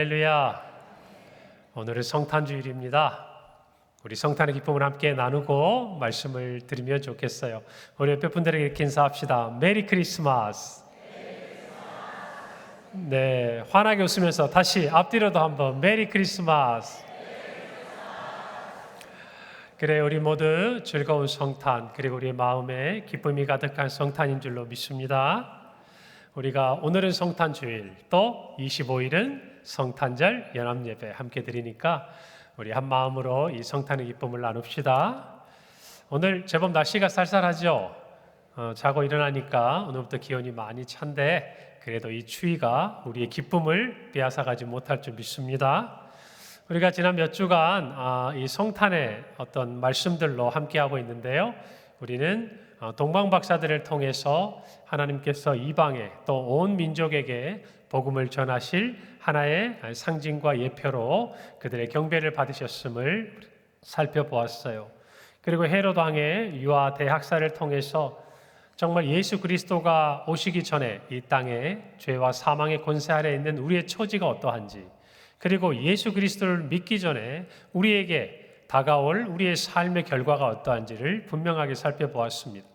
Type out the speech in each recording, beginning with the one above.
할렐루야. 오늘은 성탄주일입니다. 우리 성탄의 기쁨을 함께 나누고 말씀을 드리면 좋겠어요. 우리 옆에 분들에게 이렇게 인사합시다. 메리 크리스마스. 네, 환하게 웃으면서 다시 앞뒤로도 한번 메리 크리스마스. 그래, 우리 모두 즐거운 성탄, 그리고 우리 마음에 기쁨이 가득한 성탄인 줄로 믿습니다. 우리가 오늘은 성탄주일, 또 25일은 성탄절 연합예배 함께 드리니까 우리 한 마음으로 이 성탄의 기쁨을 나눕시다. 오늘 제법 날씨가 쌀쌀하죠? 자고 일어나니까 오늘부터 기온이 많이 찬데 그래도 이 추위가 우리의 기쁨을 빼앗아가지 못할 줄 믿습니다. 우리가 지난 몇 주간 이 성탄의 어떤 말씀들로 함께하고 있는데요. 우리는 동방박사들을 통해서 하나님께서 이방에 또 온 민족에게 복음을 전하실 하나의 상징과 예표로 그들의 경배를 받으셨음을 살펴보았어요. 그리고 헤롯 왕의 유아 대학살을 통해서 정말 예수 그리스도가 오시기 전에 이 땅에 죄와 사망의 권세 아래 있는 우리의 처지가 어떠한지, 그리고 예수 그리스도를 믿기 전에 우리에게 다가올 우리의 삶의 결과가 어떠한지를 분명하게 살펴보았습니다.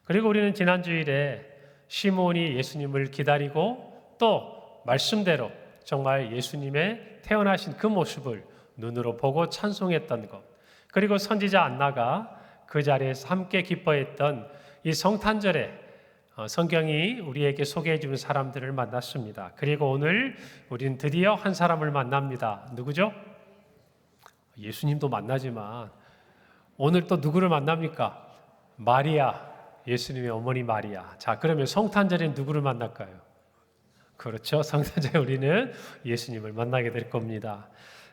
그리고 우리는 지난 주일에 시몬이 예수님을 기다리고 또 말씀대로 정말 예수님의 태어나신 그 모습을 눈으로 보고 찬송했던 것, 그리고 선지자 안나가 그 자리에서 함께 기뻐했던 이 성탄절에 성경이 우리에게 소개해 주는 사람들을 만났습니다. 그리고 오늘 우리는 드디어 한 사람을 만납니다. 누구죠? 예수님도 만나지만 오늘 또 누구를 만납니까? 마리아, 예수님의 어머니 마리아. 자, 그러면 성탄절에 누구를 만날까요? 그렇죠. 성탄절에 우리는 예수님을 만나게 될 겁니다.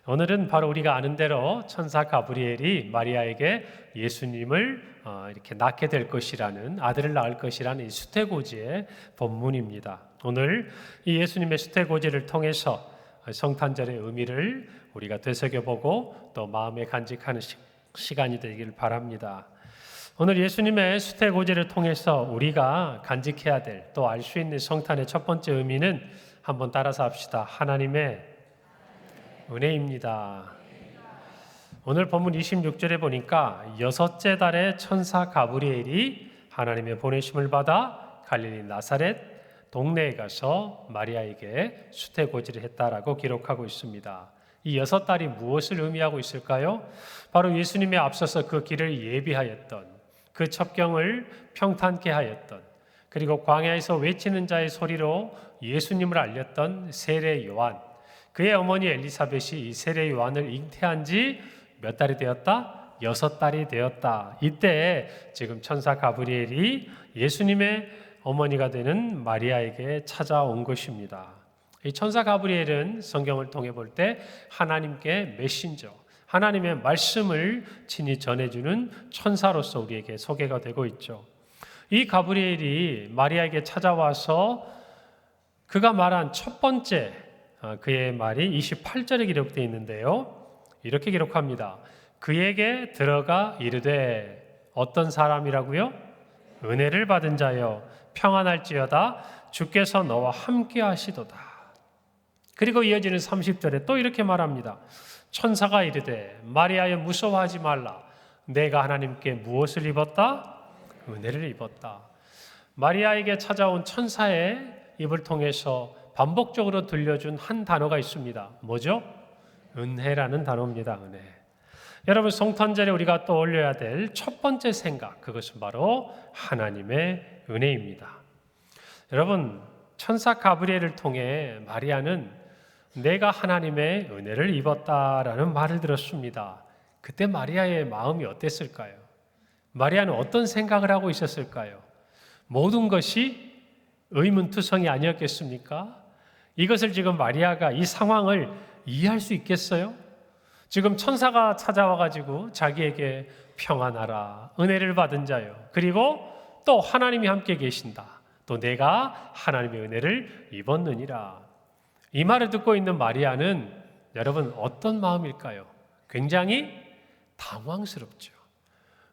오늘은 바로 우리가 아는 대로 천사 가브리엘이 마리아에게 예수님을 이렇게 낳게 될 것이라는, 아들을 낳을 것이라는 이 수태고지의 본문입니다. 오늘 이 예수님의 수태고지를 통해서 성탄절의 의미를 우리가 되새겨보고 또 마음에 간직하는 시간이 되길 바랍니다. 오늘 예수님의 수태고지를 통해서 우리가 간직해야 될, 또 알 수 있는 성탄의 첫 번째 의미는 한번 따라서 합시다. 하나님의 은혜입니다. 오늘 본문 26절에 보니까 여섯째 달에 천사 가브리엘이 하나님의 보내심을 받아 갈릴리 나사렛 동네에 가서 마리아에게 수태고지를 했다라고 기록하고 있습니다. 이 여섯 달이 무엇을 의미하고 있을까요? 바로 예수님의 앞서서 그 길을 예비하였던, 그 첩경을 평탄케 하였던, 그리고 광야에서 외치는 자의 소리로 예수님을 알렸던 세례 요한, 그의 어머니 엘리사벳이 이 세례 요한을 잉태한 지 몇 달이 되었다? 6달이 되었다. 이때 지금 천사 가브리엘이 예수님의 어머니가 되는 마리아에게 찾아온 것입니다. 이 천사 가브리엘은 성경을 통해 볼 때 하나님께 메신저, 하나님의 말씀을 친히 전해주는 천사로서 우리에게 소개가 되고 있죠. 이 가브리엘이 마리아에게 찾아와서 그가 말한 첫 번째 그의 말이 28절에 기록되어 있는데요. 이렇게 기록합니다. 그에게 들어가 이르되 어떤 사람이라고요? 은혜를 받은 자여 평안할지어다 주께서 너와 함께 하시도다. 그리고 이어지는 30절에 또 이렇게 말합니다. 천사가 이르되 마리아여 무서워하지 말라. 내가 하나님께 무엇을 입었다? 은혜를 입었다. 마리아에게 찾아온 천사의 입을 통해서 반복적으로 들려준 한 단어가 있습니다. 뭐죠? 은혜라는 단어입니다. 은혜. 여러분, 성탄절에 우리가 떠올려야 될 첫 번째 생각, 그것은 바로 하나님의 은혜입니다. 여러분, 천사 가브리엘을 통해 마리아는 내가 하나님의 은혜를 입었다라는 말을 들었습니다. 그때 마리아의 마음이 어땠을까요? 마리아는 어떤 생각을 하고 있었을까요? 모든 것이 의문투성이 아니었겠습니까? 이것을 지금 마리아가 이 상황을 이해할 수 있겠어요? 지금 천사가 찾아와가지고 자기에게 평안하라, 은혜를 받은 자요, 그리고 또 하나님이 함께 계신다, 또 내가 하나님의 은혜를 입었느니라. 이 말을 듣고 있는 마리아는 여러분 어떤 마음일까요? 굉장히 당황스럽죠.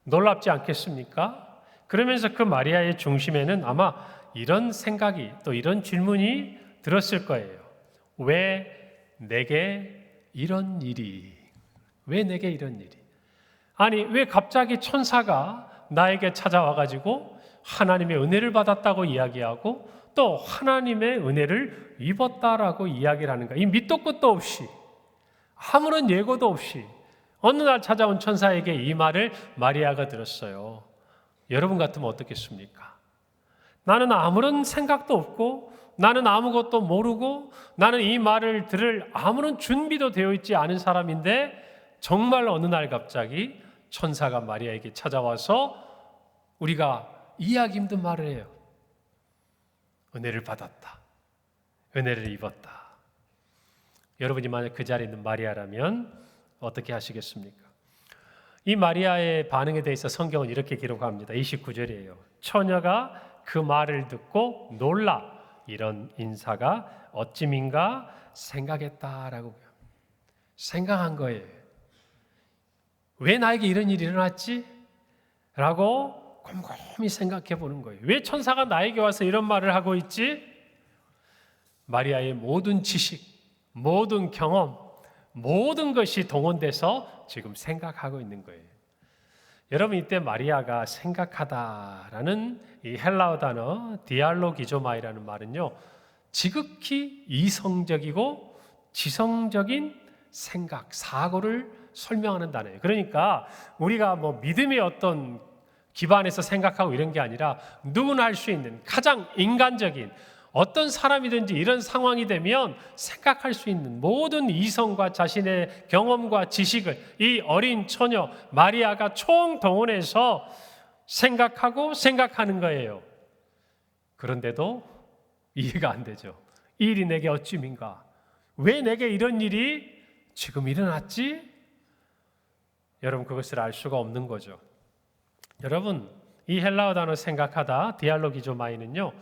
놀랍지 않겠습니까? 그러면서 그 마리아의 중심에는 아마 이런 생각이, 또 이런 질문이 들었을 거예요. 왜 내게 이런 일이, 왜 내게 이런 일이? 아니, 왜 갑자기 천사가 나에게 찾아와가지고 하나님의 은혜를 받았다고 이야기하고 또 하나님의 은혜를 입었다라고 이야기를 하는가? 이 밑도 끝도 없이, 아무런 예고도 없이 어느 날 찾아온 천사에게 이 말을 마리아가 들었어요. 여러분 같으면 어떻겠습니까? 나는 아무런 생각도 없고 나는 아무것도 모르고 나는 이 말을 들을 아무런 준비도 되어 있지 않은 사람인데 정말 어느 날 갑자기 천사가 마리아에게 찾아와서 우리가 이해하기 힘든 말을 해요. 은혜를 받았다. 은혜를 입었다. 여러분이 만약 그 자리에 있는 마리아라면 어떻게 하시겠습니까? 이 마리아의 반응에 대해서 성경은 이렇게 기록합니다. 29절이에요. 처녀가 그 말을 듣고 놀라 이런 인사가 어찌민가 생각했다라고 생각한 거예요. 왜 나에게 이런 일이 일어났지? 라고 곰곰이 생각해 보는 거예요. 왜 천사가 나에게 와서 이런 말을 하고 있지? 마리아의 모든 지식, 모든 경험, 모든 것이 동원돼서 지금 생각하고 있는 거예요. 여러분, 이때 마리아가 생각하다라는 이 헬라어 단어 디알로기조마이라는 말은요, 지극히 이성적이고 지성적인 생각, 사고를 설명하는 단어예요. 그러니까 우리가 뭐 믿음의 어떤 기반에서 생각하고 이런 게 아니라 누구나 할 수 있는 가장 인간적인, 어떤 사람이든지 이런 상황이 되면 생각할 수 있는 모든 이성과 자신의 경험과 지식을 이 어린 처녀 마리아가 총동원해서 생각하고 생각하는 거예요. 그런데도 이해가 안 되죠. 이 일이 내게 어찌민가? 왜 내게 이런 일이 지금 일어났지? 여러분, 그것을 알 수가 없는 거죠. 여러분, 이 헬라어 단어 생각하다 디알로기조마이는요,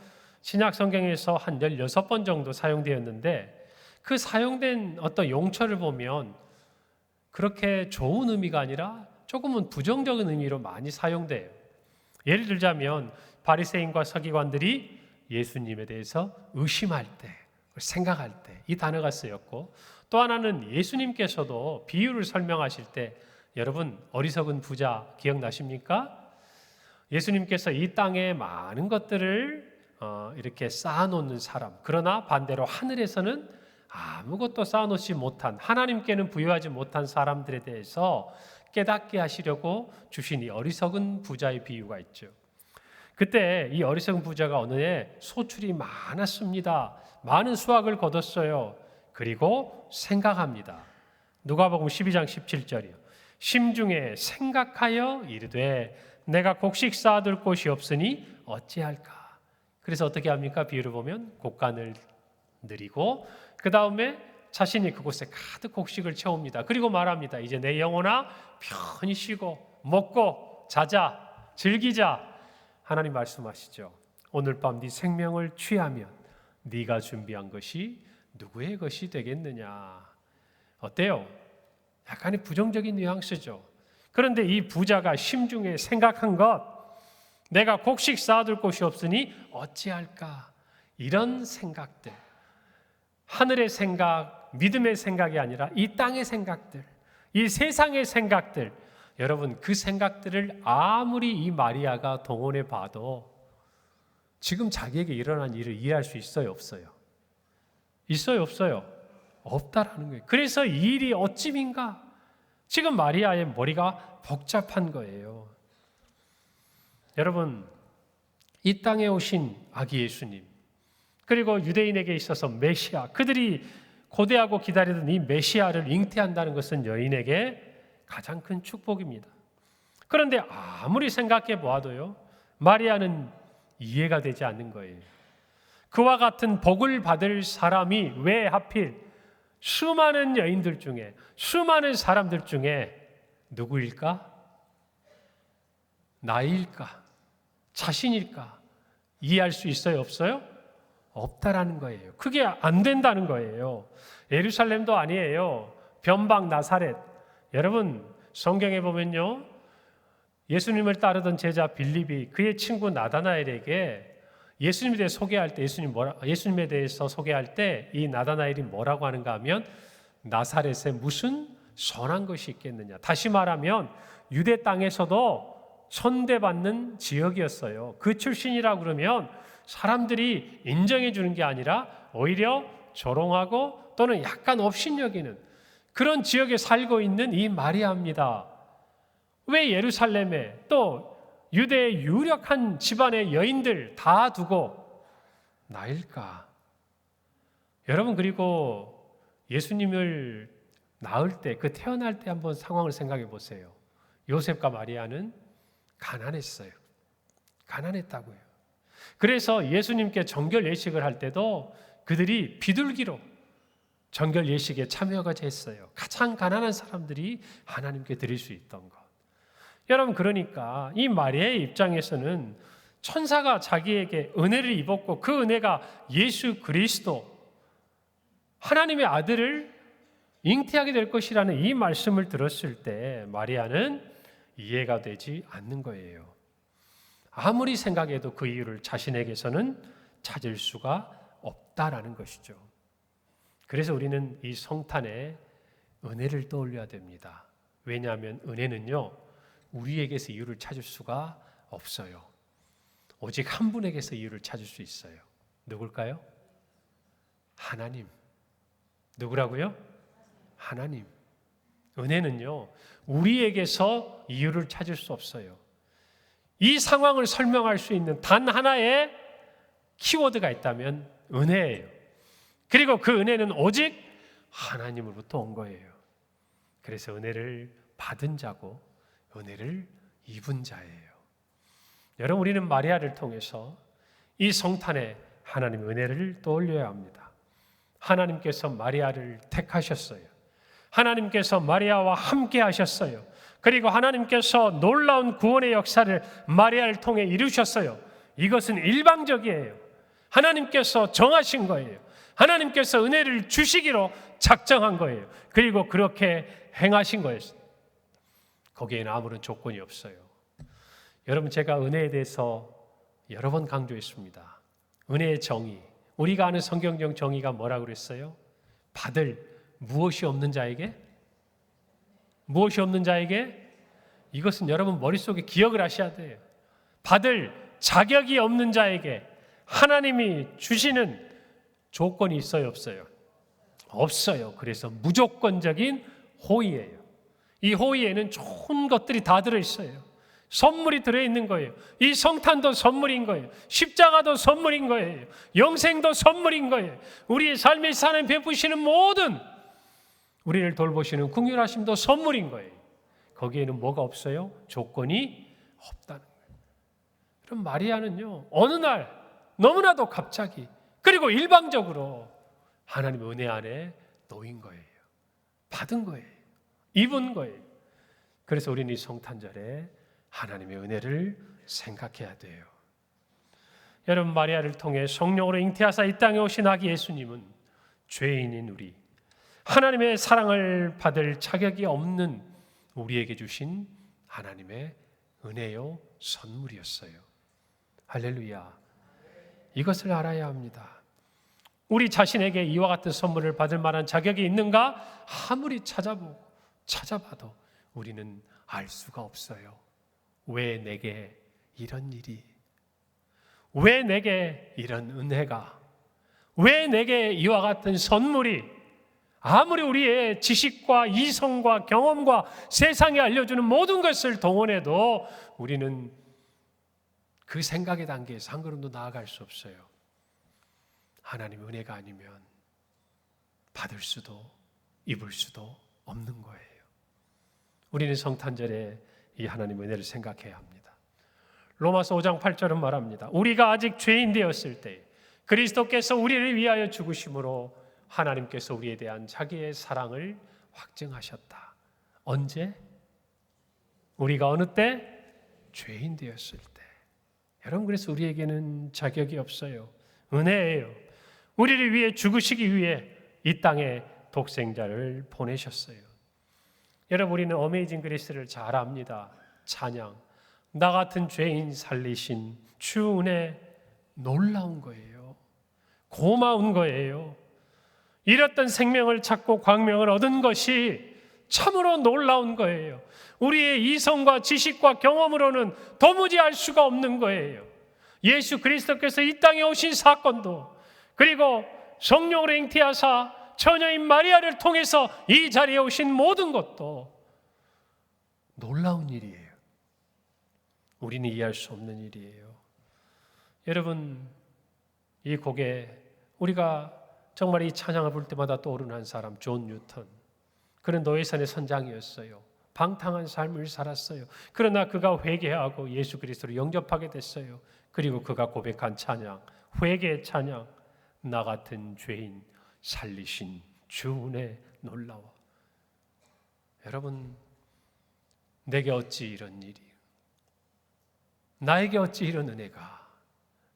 신약 성경에서 한 16번 정도 사용되었는데 그 사용된 어떤 용처를 보면 그렇게 좋은 의미가 아니라 조금은 부정적인 의미로 많이 사용돼요. 예를 들자면 바리새인과 서기관들이 예수님에 대해서 의심할 때, 생각할 때 이 단어가 쓰였고, 또 하나는 예수님께서도 비유를 설명하실 때, 여러분 어리석은 부자 기억나십니까? 예수님께서 이 땅에 많은 것들을 이렇게 쌓아놓는 사람, 그러나 반대로 하늘에서는 아무것도 쌓아놓지 못한, 하나님께는 부여하지 못한 사람들에 대해서 깨닫게 하시려고 주신 이 어리석은 부자의 비유가 있죠. 그때 이 어리석은 부자가 어느 해 소출이 많았습니다. 많은 수확을 거뒀어요. 그리고 생각합니다. 누가복음 12장 17절이요. 심중에 생각하여 이르되 내가 곡식 쌓아둘 곳이 없으니 어찌할까? 그래서 어떻게 합니까? 비유를 보면 곡간을 늘이고 그 다음에 자신이 그곳에 가득 곡식을 채웁니다. 그리고 말합니다. 이제 내 영혼아 편히 쉬고 먹고 자자, 즐기자. 하나님 말씀하시죠. 오늘 밤 네 생명을 취하면 네가 준비한 것이 누구의 것이 되겠느냐. 어때요? 약간의 부정적인 뉘앙스죠. 그런데 이 부자가 심중에 생각한 것, 내가 곡식 쌓아둘 곳이 없으니 어찌할까? 이런 생각들, 하늘의 생각, 믿음의 생각이 아니라 이 땅의 생각들, 이 세상의 생각들, 여러분 그 생각들을 아무리 이 마리아가 동원해 봐도 지금 자기에게 일어난 일을 이해할 수 있어요, 없어요? 있어요, 없어요? 없다라는 거예요. 그래서 이 일이 어찌민가? 지금 마리아의 머리가 복잡한 거예요. 여러분, 이 땅에 오신 아기 예수님, 그리고 유대인에게 있어서 메시아, 그들이 고대하고 기다리던 이 메시아를 잉태한다는 것은 여인에게 가장 큰 축복입니다. 그런데 아무리 생각해 보아도요, 마리아는 이해가 되지 않는 거예요. 그와 같은 복을 받을 사람이 왜 하필 수많은 여인들 중에, 수많은 사람들 중에 누구일까? 나일까? 자신일까? 이해할 수 있어요, 없어요? 없다라는 거예요. 그게 안 된다는 거예요. 예루살렘도 아니에요. 변방 나사렛. 여러분, 성경에 보면요, 예수님을 따르던 제자 빌립이 그의 친구 나다나엘에게 예수님에 대해서 소개할 때, 예수님에 대해서 소개할 때 이 나다나엘이 뭐라고 하는가 하면 나사렛에 무슨 선한 것이 있겠느냐. 다시 말하면 유대 땅에서도 천대받는 지역이었어요. 그 출신이라 그러면 사람들이 인정해 주는 게 아니라 오히려 조롱하고 또는 약간 업신여기는 그런 지역에 살고 있는 이 마리아입니다. 왜 예루살렘에 또 유대의 유력한 집안의 여인들 다 두고 나일까? 여러분, 그리고 예수님을 낳을 때, 그 태어날 때 한번 상황을 생각해 보세요. 요셉과 마리아는 가난했어요. 가난했다고요. 그래서 예수님께 정결 예식을 할 때도 그들이 비둘기로 정결 예식에 참여까지 했어요. 가장 가난한 사람들이 하나님께 드릴 수 있던 것. 여러분, 그러니까 이 마리아의 입장에서는 천사가 자기에게 은혜를 입었고 그 은혜가 예수 그리스도 하나님의 아들을 잉태하게 될 것이라는 이 말씀을 들었을 때 마리아는 이해가 되지 않는 거예요. 아무리 생각해도 그 이유를 자신에게서는 찾을 수가 없다라는 것이죠. 그래서 우리는 이 성탄에 은혜를 떠올려야 됩니다. 왜냐하면 은혜는요, 우리에게서 이유를 찾을 수가 없어요. 오직 한 분에게서 이유를 찾을 수 있어요. 누굴까요? 하나님. 누구라고요? 하나님. 은혜는요, 우리에게서 이유를 찾을 수 없어요. 이 상황을 설명할 수 있는 단 하나의 키워드가 있다면 은혜예요. 그리고 그 은혜는 오직 하나님으로부터 온 거예요. 그래서 은혜를 받은 자고 은혜를 입은 자예요. 여러분, 우리는 마리아를 통해서 이 성탄에 하나님의 은혜를 떠올려야 합니다. 하나님께서 마리아를 택하셨어요. 하나님께서 마리아와 함께 하셨어요. 그리고 하나님께서 놀라운 구원의 역사를 마리아를 통해 이루셨어요. 이것은 일방적이에요. 하나님께서 정하신 거예요. 하나님께서 은혜를 주시기로 작정한 거예요. 그리고 그렇게 행하신 거예요. 거기에는 아무런 조건이 없어요. 여러분, 제가 은혜에 대해서 여러 번 강조했습니다. 은혜의 정의, 우리가 아는 성경적 정의가 뭐라고 그랬어요? 받을 무엇이 없는 자에게? 무엇이 없는 자에게? 이것은 여러분 머릿속에 기억을 하셔야 돼요. 받을 자격이 없는 자에게 하나님이 주시는 조건이 있어요, 없어요? 없어요. 그래서 무조건적인 호의예요. 이 호의에는 좋은 것들이 다 들어있어요. 선물이 들어있는 거예요. 이 성탄도 선물인 거예요. 십자가도 선물인 거예요. 영생도 선물인 거예요. 우리의 삶의 산에 베푸시는 모든 우리를 돌보시는 긍휼하심도 선물인 거예요. 거기에는 뭐가 없어요? 조건이 없다는 거예요. 그럼 마리아는요, 어느 날 너무나도 갑자기 그리고 일방적으로 하나님의 은혜 안에 놓인 거예요. 받은 거예요. 입은 거예요. 그래서 우리는 이 성탄절에 하나님의 은혜를 생각해야 돼요. 여러분, 마리아를 통해 성령으로 잉태하사 이 땅에 오신 아기 예수님은 죄인인 우리, 하나님의 사랑을 받을 자격이 없는 우리에게 주신 하나님의 은혜요 선물이었어요. 할렐루야. 이것을 알아야 합니다. 우리 자신에게 이와 같은 선물을 받을 만한 자격이 있는가? 아무리 찾아봐도 우리는 알 수가 없어요. 왜 내게 이런 일이? 왜 내게 이런 은혜가? 왜 내게 이와 같은 선물이? 아무리 우리의 지식과 이성과 경험과 세상에 알려주는 모든 것을 동원해도 우리는 그 생각의 단계에서 한 걸음도 나아갈 수 없어요. 하나님의 은혜가 아니면 받을 수도 입을 수도 없는 거예요. 우리는 성탄절에 이 하나님의 은혜를 생각해야 합니다. 로마서 5장 8절은 말합니다. 우리가 아직 죄인 되었을 때 그리스도께서 우리를 위하여 죽으심으로 하나님께서 우리에 대한 자기의 사랑을 확증하셨다. 언제? 우리가 어느 때? 죄인 되었을 때. 여러분, 그래서 우리에게는 자격이 없어요. 은혜예요. 우리를 위해 죽으시기 위해 이 땅에 독생자를 보내셨어요. 여러분, 우리는 어메이징 그레이스를 잘 압니다. 찬양. 나 같은 죄인 살리신 주 은혜 놀라운 거예요. 고마운 거예요. 잃었던 생명을 찾고 광명을 얻은 것이 참으로 놀라운 거예요. 우리의 이성과 지식과 경험으로는 도무지 알 수가 없는 거예요. 예수 그리스도께서 이 땅에 오신 사건도, 그리고 성령으로 잉태하사 처녀인 마리아를 통해서 이 자리에 오신 모든 것도 놀라운 일이에요. 우리는 이해할 수 없는 일이에요. 여러분, 이 곡에 우리가 정말 이 찬양을 부를 때마다 떠오르는 한 사람, 존 뉴턴. 그는 노예선의 선장이었어요. 방탕한 삶을 살았어요. 그러나 그가 회개하고 예수 그리스도를 영접하게 됐어요. 그리고 그가 고백한 찬양, 회개의 찬양, 나 같은 죄인 살리신 주 은혜 놀라워. 여러분, 내게 어찌 이런 일이, 나에게 어찌 이런 은혜가.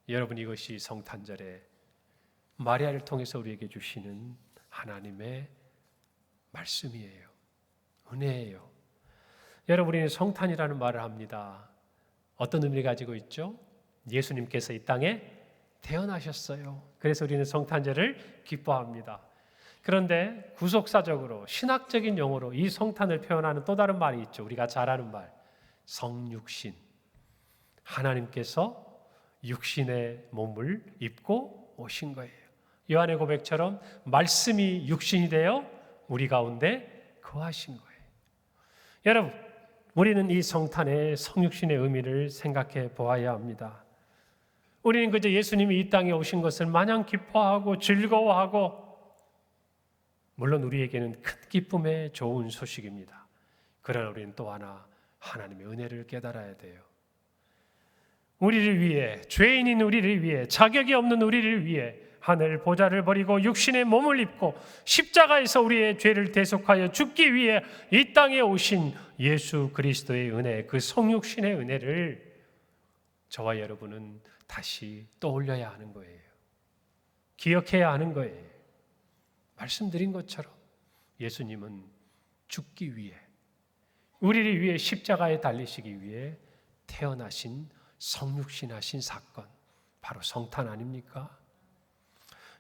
여러분, 이것이 성탄절에 마리아를 통해서 우리에게 주시는 하나님의 말씀이에요. 은혜예요. 여러분, 우리는 성탄이라는 말을 합니다. 어떤 의미를 가지고 있죠? 예수님께서 이 땅에 태어나셨어요. 그래서 우리는 성탄절을 기뻐합니다. 그런데 구속사적으로, 신학적인 용어로 이 성탄을 표현하는 또 다른 말이 있죠. 우리가 잘 아는 말, 성육신. 하나님께서 육신의 몸을 입고 오신 거예요. 요한의 고백처럼 말씀이 육신이 되어 우리 가운데 거하신 거예요. 여러분, 우리는 이 성탄의 성육신의 의미를 생각해 보아야 합니다. 우리는 그저 예수님이 이 땅에 오신 것을 마냥 기뻐하고 즐거워하고, 물론 우리에게는 큰 기쁨의 좋은 소식입니다. 그러나 우리는 또 하나 하나님의 은혜를 깨달아야 돼요. 우리를 위해, 죄인인 우리를 위해, 자격이 없는 우리를 위해 하늘 보좌를 버리고 육신의 몸을 입고 십자가에서 우리의 죄를 대속하여 죽기 위해 이 땅에 오신 예수 그리스도의 은혜, 그 성육신의 은혜를 저와 여러분은 다시 떠올려야 하는 거예요. 기억해야 하는 거예요. 말씀드린 것처럼 예수님은 죽기 위해, 우리를 위해 십자가에 달리시기 위해 태어나신 성육신하신 사건, 바로 성탄 아닙니까?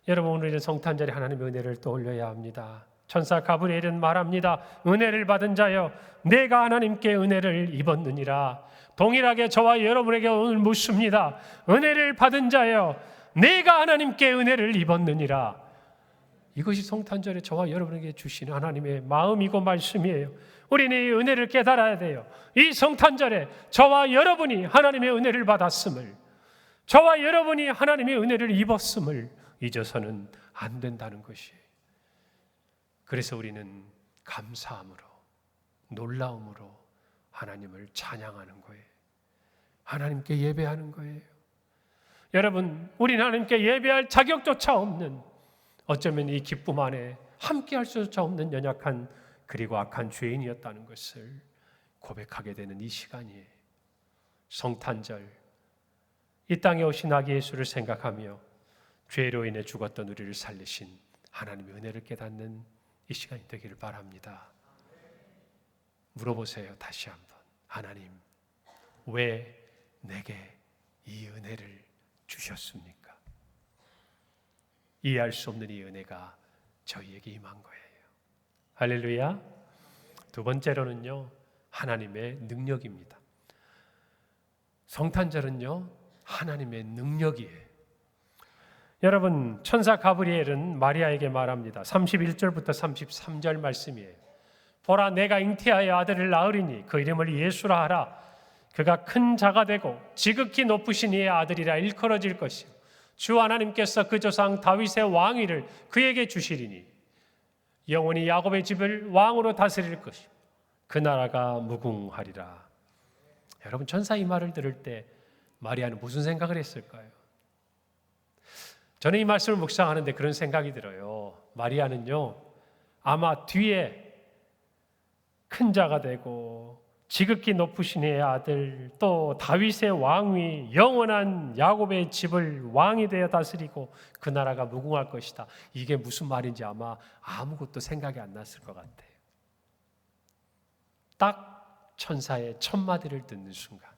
여러분, 오늘은 성탄절에 하나님의 은혜를 떠올려야 합니다. 천사 가브리엘은 말합니다. 은혜를 받은 자여, 내가 하나님께 은혜를 입었느니라. 동일하게 저와 여러분에게 오늘 묻습니다. 은혜를 받은 자여, 내가 하나님께 은혜를 입었느니라. 이것이 성탄절에 저와 여러분에게 주시는 하나님의 마음이고 말씀이에요. 우리는 이 은혜를 깨달아야 돼요. 이 성탄절에 저와 여러분이 하나님의 은혜를 받았음을, 저와 여러분이 하나님의 은혜를 입었음을 잊어서는 안 된다는 것이에요. 그래서 우리는 감사함으로, 놀라움으로 하나님을 찬양하는 거예요. 하나님께 예배하는 거예요. 여러분, 우리는 하나님께 예배할 자격조차 없는, 어쩌면 이 기쁨 안에 함께할 수조차 없는 연약한 그리고 악한 죄인이었다는 것을 고백하게 되는 이 시간이에요. 성탄절, 이 땅에 오신 아기 예수를 생각하며 죄로 인해 죽었던 우리를 살리신 하나님의 은혜를 깨닫는 이 시간이 되기를 바랍니다. 물어보세요. 다시 한번. 하나님, 왜 내게 이 은혜를 주셨습니까? 이해할 수 없는 이 은혜가 저희에게 임한 거예요. 할렐루야. 두 번째로는요, 하나님의 능력입니다. 성탄절은요, 하나님의 능력이에요. 여러분, 천사 가브리엘은 마리아에게 말합니다. 31절부터 33절 말씀이에요. 보라, 내가 잉태하여 아들을 낳으리니 그 이름을 예수라 하라. 그가 큰 자가 되고 지극히 높으신 이의 아들이라 일컬어질 것이요, 주 하나님께서 그 조상 다윗의 왕위를 그에게 주시리니 영원히 야곱의 집을 왕으로 다스릴 것이요, 그 나라가 무궁하리라. 여러분, 천사 이 말을 들을 때 마리아는 무슨 생각을 했을까요? 저는 이 말씀을 묵상하는데 그런 생각이 들어요. 마리아는요, 아마 뒤에 큰 자가 되고 지극히 높으신 이의 아들, 또 다윗의 왕위, 영원한 야곱의 집을 왕이 되어 다스리고 그 나라가 무궁할 것이다, 이게 무슨 말인지 아마 아무것도 생각이 안 났을 것 같아요. 딱 천사의 첫 마디를 듣는 순간,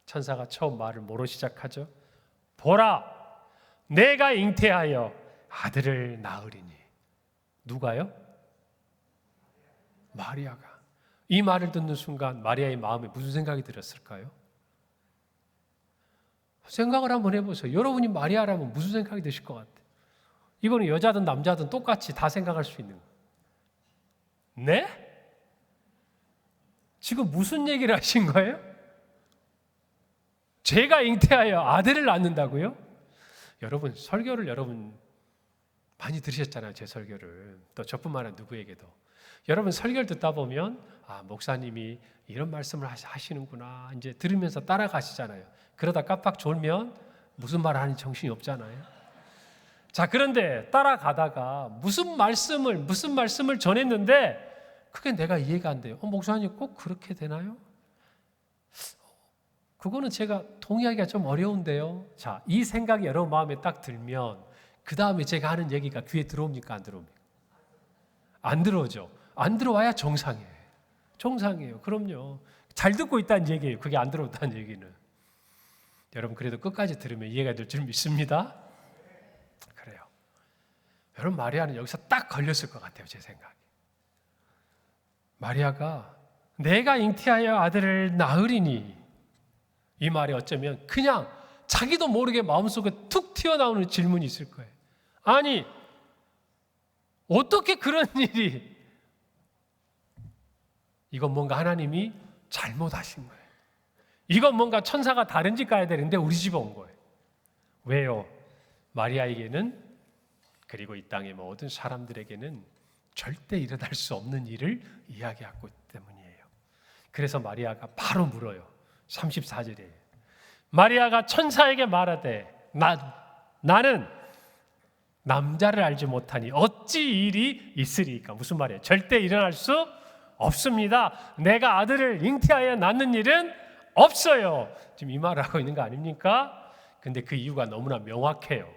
천사가 처음 말을 뭐로 시작하죠? 보라, 내가 잉태하여 아들을 낳으리니. 누가요? 마리아가. 이 말을 듣는 순간 마리아의 마음에 무슨 생각이 들었을까요? 생각을 한번 해보세요. 여러분이 마리아라면 무슨 생각이 드실 것 같아요? 이거는 여자든 남자든 똑같이 다 생각할 수 있는 거예요. 네? 지금 무슨 얘기를 하신 거예요? 제가 잉태하여 아들을 낳는다고요? 여러분 설교를 여러분 많이 들으셨잖아요. 제 설교를. 또 저뿐만 아니라 누구에게도. 여러분 설교를 듣다 보면 목사님이 이런 말씀을 하시는구나 이제 들으면서 따라가시잖아요. 그러다 깜빡 졸면 무슨 말을 하는지 정신이 없잖아요. 자, 그런데 따라가다가 무슨 말씀을 전했는데 그게 내가 이해가 안 돼요. 목사님 꼭 그렇게 되나요? 그거는 제가 동의하기가 좀 어려운데요. 자, 이 생각이 여러분 마음에 딱 들면 그 다음에 제가 하는 얘기가 귀에 들어옵니까? 안 들어옵니까? 안 들어오죠. 안 들어와야 정상이에요. 정상이에요. 그럼요. 잘 듣고 있다는 얘기예요. 그게 안 들어온다는 얘기는. 여러분 그래도 끝까지 들으면 이해가 될 줄 믿습니다. 그래요. 여러분 마리아는 여기서 딱 걸렸을 것 같아요. 제 생각에. 마리아가 내가 잉태하여 아들을 낳으리니 이 말이 어쩌면 그냥 자기도 모르게 마음속에 툭 튀어나오는 질문이 있을 거예요. 아니 어떻게 그런 일이 이건 뭔가 하나님이 잘못하신 거예요. 이건 뭔가 천사가 다른 집 가야 되는데 우리 집에 온 거예요. 왜요? 마리아에게는 그리고 이 땅의 모든 사람들에게는 절대 일어날 수 없는 일을 이야기하고 있기 때문이에요. 그래서 마리아가 바로 물어요. 34절에 마리아가 천사에게 말하되 나는 남자를 알지 못하니 어찌 일이 있으리까? 무슨 말이에요? 절대 일어날 수 없습니다. 내가 아들을 잉태하여 낳는 일은 없어요. 지금 이 말을 하고 있는 거 아닙니까? 근데 그 이유가 너무나 명확해요.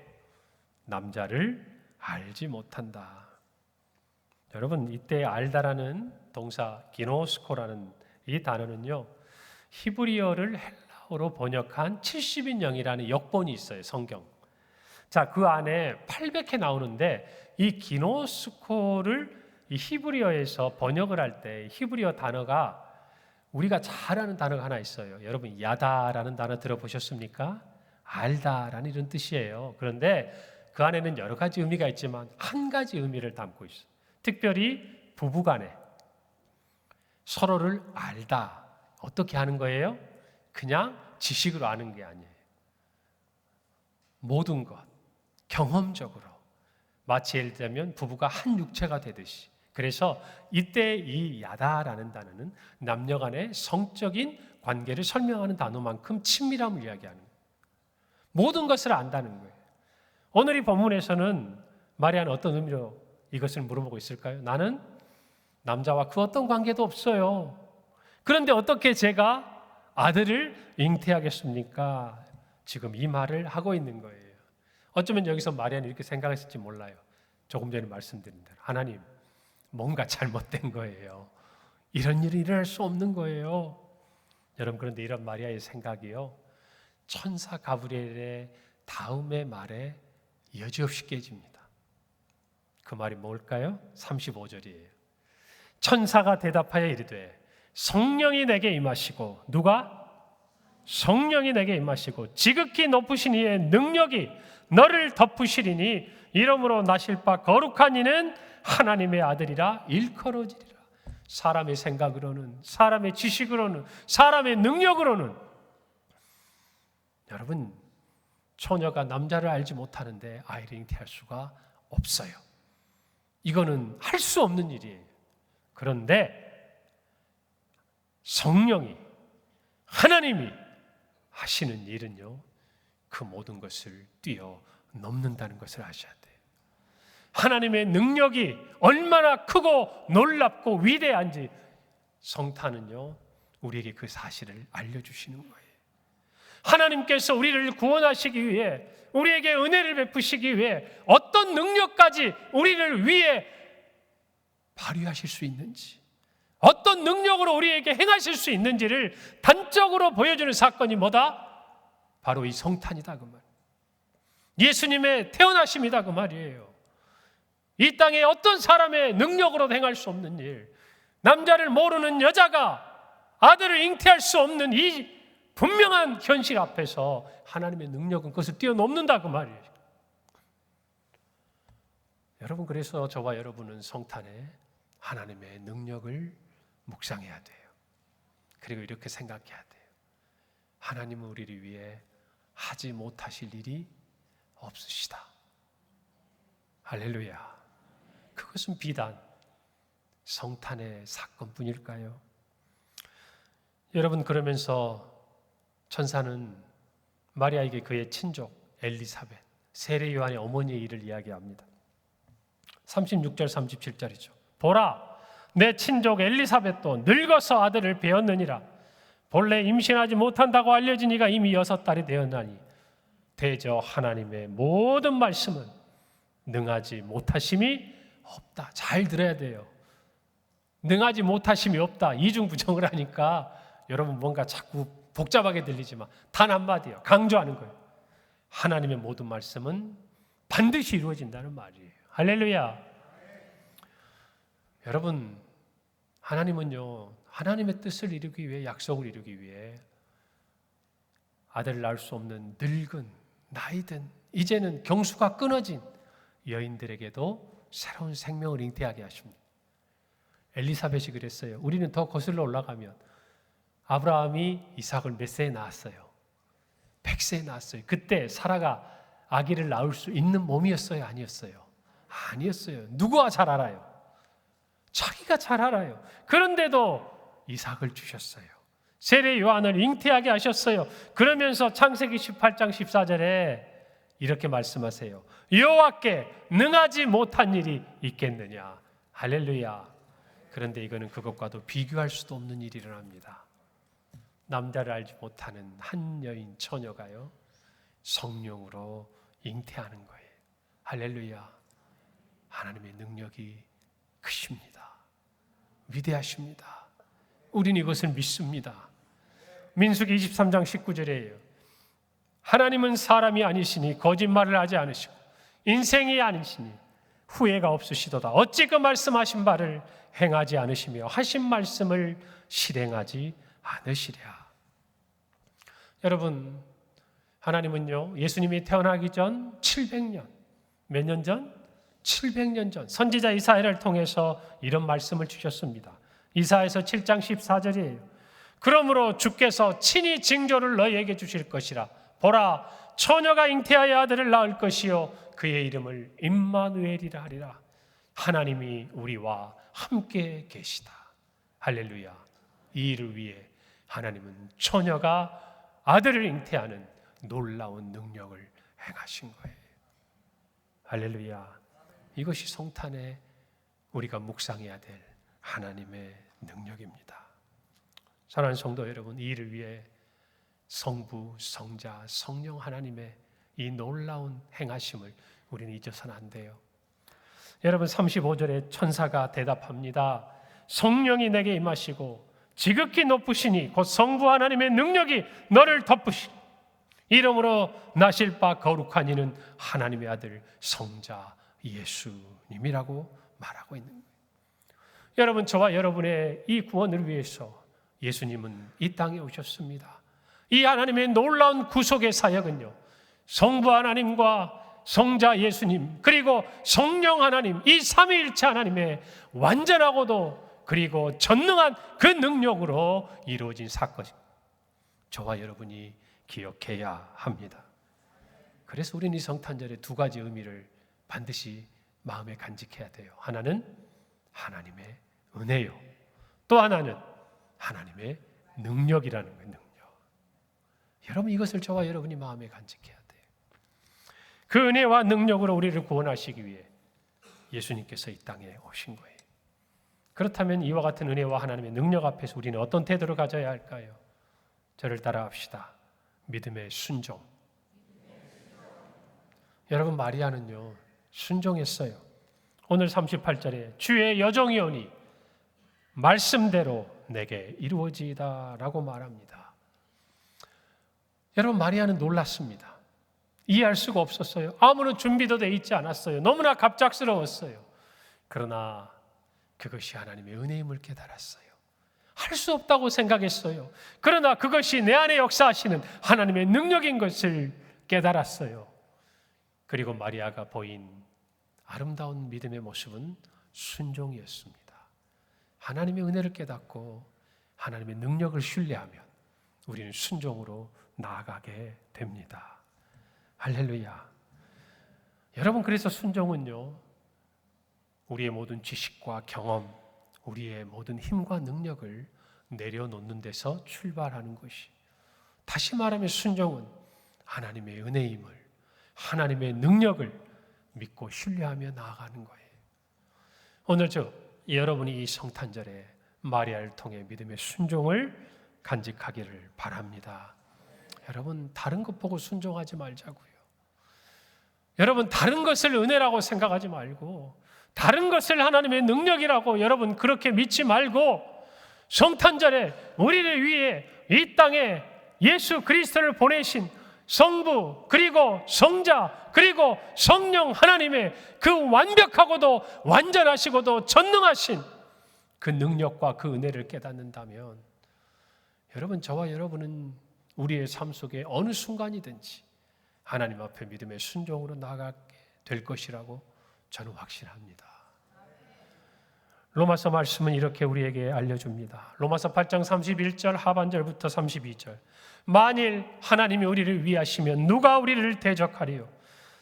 남자를 알지 못한다. 여러분 이때 알다라는 동사 기노스코라는 이 단어는요. 히브리어를 헬라어로 번역한 70인명이라는 역본이 있어요. 성경. 자, 그 안에 800회 나오는데 이 기노스코를 이 히브리어에서 번역을 할 때 히브리어 단어가 우리가 잘 아는 단어가 하나 있어요. 여러분 야다라는 단어 들어보셨습니까? 알다라는 이런 뜻이에요. 그런데 그 안에는 여러 가지 의미가 있지만 한 가지 의미를 담고 있어요. 특별히 부부간에 서로를 알다. 어떻게 하는 거예요? 그냥 지식으로 아는 게 아니에요. 모든 것, 경험적으로. 마치 예를 들면 부부가 한 육체가 되듯이. 그래서 이때 이 야다라는 단어는 남녀 간의 성적인 관계를 설명하는 단어만큼 친밀함을 이야기하는 거예요. 모든 것을 안다는 거예요. 오늘 이 본문에서는 마리아는 어떤 의미로 이것을 물어보고 있을까요? 나는 남자와 그 어떤 관계도 없어요. 그런데 어떻게 제가 아들을 잉태하겠습니까? 지금 이 말을 하고 있는 거예요. 어쩌면 여기서 마리아는 이렇게 생각했을지 몰라요. 조금 전에 말씀드린 대로 하나님 뭔가 잘못된 거예요. 이런 일이 일어날 수 없는 거예요. 여러분 그런데 이런 마리아의 생각이요. 천사 가브리엘의 다음의 말에 여지없이 깨집니다. 그 말이 뭘까요? 35절이에요. 천사가 대답하여 이르되 성령이 내게 임하시고 누가? 성령이 내게 임하시고 지극히 높으신 이의 능력이 너를 덮으시리니 이러므로 나실 바 거룩한 이는 하나님의 아들이라 일컬어지리라. 사람의 생각으로는 사람의 지식으로는 사람의 능력으로는 여러분 처녀가 남자를 알지 못하는데 아이를 잉태할 수가 없어요. 이거는 할 수 없는 일이에요. 그런데 성령이 하나님이 하시는 일은요. 그 모든 것을 뛰어넘는다는 것을 아셔야 돼요. 하나님의 능력이 얼마나 크고 놀랍고 위대한지 성탄은요. 우리에게 그 사실을 알려주시는 거예요. 하나님께서 우리를 구원하시기 위해 우리에게 은혜를 베푸시기 위해 어떤 능력까지 우리를 위해 발휘하실 수 있는지 어떤 능력으로 우리에게 행하실 수 있는지를 단적으로 보여주는 사건이 뭐다? 바로 이 성탄이다 그 말. 예수님의 태어나심이다 그 말이에요. 이 땅에 어떤 사람의 능력으로 행할 수 없는 일, 남자를 모르는 여자가 아들을 잉태할 수 없는 이 분명한 현실 앞에서 하나님의 능력은 그것을 뛰어넘는다 그 말이에요. 여러분, 그래서 저와 여러분은 성탄에 하나님의 능력을 묵상해야 돼요. 그리고 이렇게 생각해야 돼요. 하나님은 우리를 위해 하지 못하실 일이 없으시다. 할렐루야. 그것은 비단 성탄의 사건뿐일까요? 여러분, 그러면서 천사는 마리아에게 그의 친족 엘리사벳, 세례 요한의 어머니의 일을 이야기합니다. 36절 37절이죠. 보라, 내 친족 엘리사벳도 늙어서 아들을 배었느니라. 본래 임신하지 못한다고 알려진 이가 이미 6달이 되었나니 대저 하나님의 모든 말씀은 능하지 못하심이 없다. 잘 들어야 돼요. 능하지 못하심이 없다. 이중부정을 하니까 여러분 뭔가 자꾸 복잡하게 들리지만 단 한마디요. 강조하는 거예요. 하나님의 모든 말씀은 반드시 이루어진다는 말이에요. 할렐루야. 여러분, 하나님은요, 하나님의 뜻을 이루기 위해, 약속을 이루기 위해 아들을 낳을 수 없는 늙은, 나이든 이제는 경수가 끊어진 여인들에게도 새로운 생명을 잉태하게 하십니다. 엘리사벳이 그랬어요. 우리는 더 거슬러 올라가면 아브라함이 이삭을 몇 세에 낳았어요? 100세에 낳았어요. 그때 사라가 아기를 낳을 수 있는 몸이었어요? 아니었어요? 아니었어요. 누구가 잘 알아요? 자기가 잘 알아요. 그런데도 이삭을 주셨어요. 세례 요한을 잉태하게 하셨어요. 그러면서 창세기 18장 14절에 이렇게 말씀하세요. 여호와께 능하지 못한 일이 있겠느냐. 할렐루야. 그런데 이거는 그것과도 비교할 수도 없는 일이 일어납니다. 남자를 알지 못하는 한 여인 처녀가요, 성령으로 잉태하는 거예요. 할렐루야. 하나님의 능력이 크십니다. 위대하십니다. 우리는 이것을 믿습니다. 민수기 23장 19절이에요. 하나님은 사람이 아니시니 거짓말을 하지 않으시고 인생이 아니시니 후회가 없으시도다. 어찌 그 말씀하신 바를 행하지 않으시며 하신 말씀을 실행하지 않으시랴. 여러분, 하나님은요, 예수님이 태어나기 전 700년, 몇 년 전? 700년 전 선지자 이사야를 통해서 이런 말씀을 주셨습니다. 이사야서 7장 14절이에요. 그러므로 주께서 친히 징조를 너희에게 주실 것이라. 보라, 처녀가 잉태하여 아들을 낳을 것이요 그의 이름을 임마누엘이라 하리라. 하나님이 우리와 함께 계시다. 할렐루야. 이 일을 위해 하나님은 처녀가 아들을 잉태하는 놀라운 능력을 행하신 거예요. 할렐루야. 이것이 성탄에 우리가 묵상해야 될 하나님의 능력입니다. 사랑하는 성도 여러분, 이 일을 위해 성부, 성자, 성령 하나님의 이 놀라운 행하심을 우리는 잊어서는 안 돼요. 여러분, 35절에 천사가 대답합니다. 성령이 내게 임하시고 지극히 높으시니 곧 성부 하나님의 능력이 너를 덮으시니 이름으로 나실 바 거룩한 이는 하나님의 아들 성자 예수님이라고 말하고 있는 거예요. 여러분, 저와 여러분의 이 구원을 위해서 예수님은 이 땅에 오셨습니다. 이 하나님의 놀라운 구속의 사역은요, 성부 하나님과 성자 예수님 그리고 성령 하나님, 이 삼위일체 하나님의 완전하고도 그리고 전능한 그 능력으로 이루어진 사건입니다. 저와 여러분이 기억해야 합니다. 그래서 우리는 이 성탄절의 두 가지 의미를 반드시 마음에 간직해야 돼요. 하나는 하나님의 은혜요, 또 하나는 하나님의 능력이라는 거예요. 능력. 여러분, 이것을 저와 여러분이 마음에 간직해야 돼요. 그 은혜와 능력으로 우리를 구원하시기 위해 예수님께서 이 땅에 오신 거예요. 그렇다면 이와 같은 은혜와 하나님의 능력 앞에서 우리는 어떤 태도를 가져야 할까요? 저를 따라합시다. 믿음의 순종. 여러분, 마리아는요, 순종했어요. 오늘 38절에 주의 여종이 오니 말씀대로 내게 이루어지이다 라고 말합니다. 여러분, 마리아는 놀랐습니다. 이해할 수가 없었어요. 아무런 준비도 돼 있지 않았어요. 너무나 갑작스러웠어요. 그러나 그것이 하나님의 은혜임을 깨달았어요. 할 수 없다고 생각했어요. 그러나 그것이 내 안에 역사하시는 하나님의 능력인 것을 깨달았어요. 그리고 마리아가 보인 아름다운 믿음의 모습은 순종이었습니다. 하나님의 은혜를 깨닫고 하나님의 능력을 신뢰하면 우리는 순종으로 나아가게 됩니다. 할렐루야. 여러분, 그래서 순종은요, 우리의 모든 지식과 경험, 우리의 모든 힘과 능력을 내려놓는 데서 출발하는 것이, 다시 말하면 순종은 하나님의 은혜임을, 하나님의 능력을 믿고 신뢰하며 나아가는 거예요. 오늘 여러분이 이 성탄절에 마리아를 통해 믿음의 순종을 간직하기를 바랍니다. 여러분, 다른 것 보고 순종하지 말자고요. 여러분, 다른 것을 은혜라고 생각하지 말고, 다른 것을 하나님의 능력이라고 여러분 그렇게 믿지 말고, 성탄절에 우리를 위해 이 땅에 예수 그리스도를 보내신 성부, 그리고 성자, 그리고 성령 하나님의 그 완벽하고도 완전하시고도 전능하신 그 능력과 그 은혜를 깨닫는다면, 여러분, 저와 여러분은 우리의 삶 속에 어느 순간이든지 하나님 앞에 믿음의 순종으로 나아가게 될 것이라고 저는 확신합니다. 로마서 말씀은 이렇게 우리에게 알려줍니다. 로마서 8장 31절 하반절부터 32절. 만일 하나님이 우리를 위하시면 누가 우리를 대적하리요?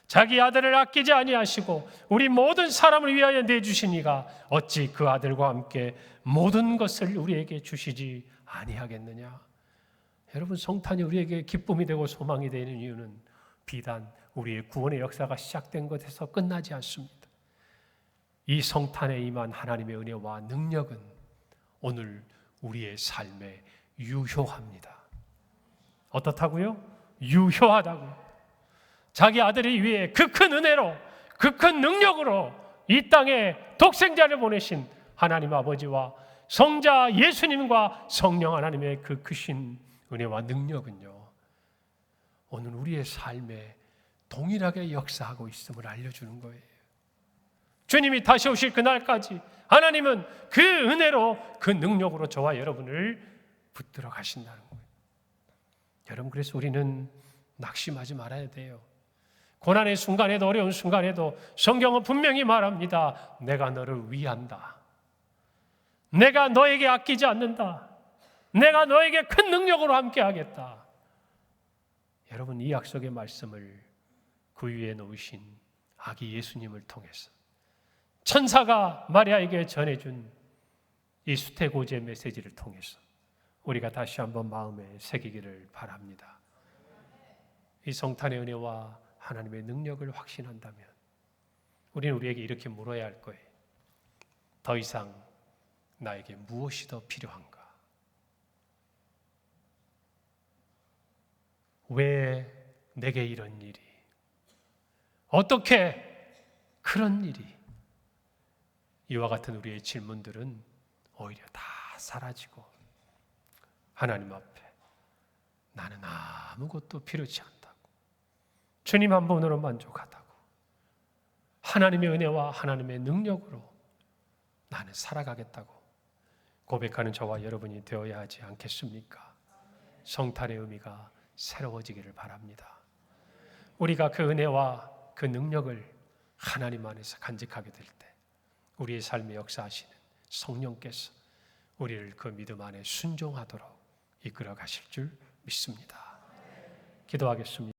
자기 아들을 아끼지 아니하시고 우리 모든 사람을 위하여 내주시니가 어찌 그 아들과 함께 모든 것을 우리에게 주시지 아니하겠느냐? 여러분, 성탄이 우리에게 기쁨이 되고 소망이 되는 이유는 비단 우리의 구원의 역사가 시작된 것에서 끝나지 않습니다. 이 성탄에 임한 하나님의 은혜와 능력은 오늘 우리의 삶에 유효합니다. 어떻다고요? 유효하다고요. 자기 아들을 위해 그 큰 은혜로, 그 큰 능력으로 이 땅에 독생자를 보내신 하나님 아버지와 성자 예수님과 성령 하나님의 그 크신 은혜와 능력은요, 오늘 우리의 삶에 동일하게 역사하고 있음을 알려주는 거예요. 주님이 다시 오실 그날까지 하나님은 그 은혜로, 그 능력으로 저와 여러분을 붙들어 가신다는 거예요. 여러분, 그래서 우리는 낙심하지 말아야 돼요. 고난의 순간에도, 어려운 순간에도 성경은 분명히 말합니다. 내가 너를 위한다. 내가 너에게 아끼지 않는다. 내가 너에게 큰 능력으로 함께 하겠다. 여러분, 이 약속의 말씀을 그 위에 놓으신 아기 예수님을 통해서, 천사가 마리아에게 전해준 이 수태고지의 메시지를 통해서 우리가 다시 한번 마음에 새기기를 바랍니다. 이 성탄의 은혜와 하나님의 능력을 확신한다면 우리는 우리에게 이렇게 물어야 할 거예요. 더 이상 나에게 무엇이 더 필요한가? 왜 내게 이런 일이? 어떻게 그런 일이? 이와 같은 우리의 질문들은 오히려 다 사라지고 하나님 앞에 나는 아무것도 필요치 않다고, 주님 한 분으로 만족하다고, 하나님의 은혜와 하나님의 능력으로 나는 살아가겠다고 고백하는 저와 여러분이 되어야 하지 않겠습니까? 성탄의 의미가 새로워지기를 바랍니다. 우리가 그 은혜와 그 능력을 하나님 안에서 간직하게 될 때 우리의 삶에 역사하시는 성령께서 우리를 그 믿음 안에 순종하도록 이끌어 가실 줄 믿습니다. 기도하겠습니다.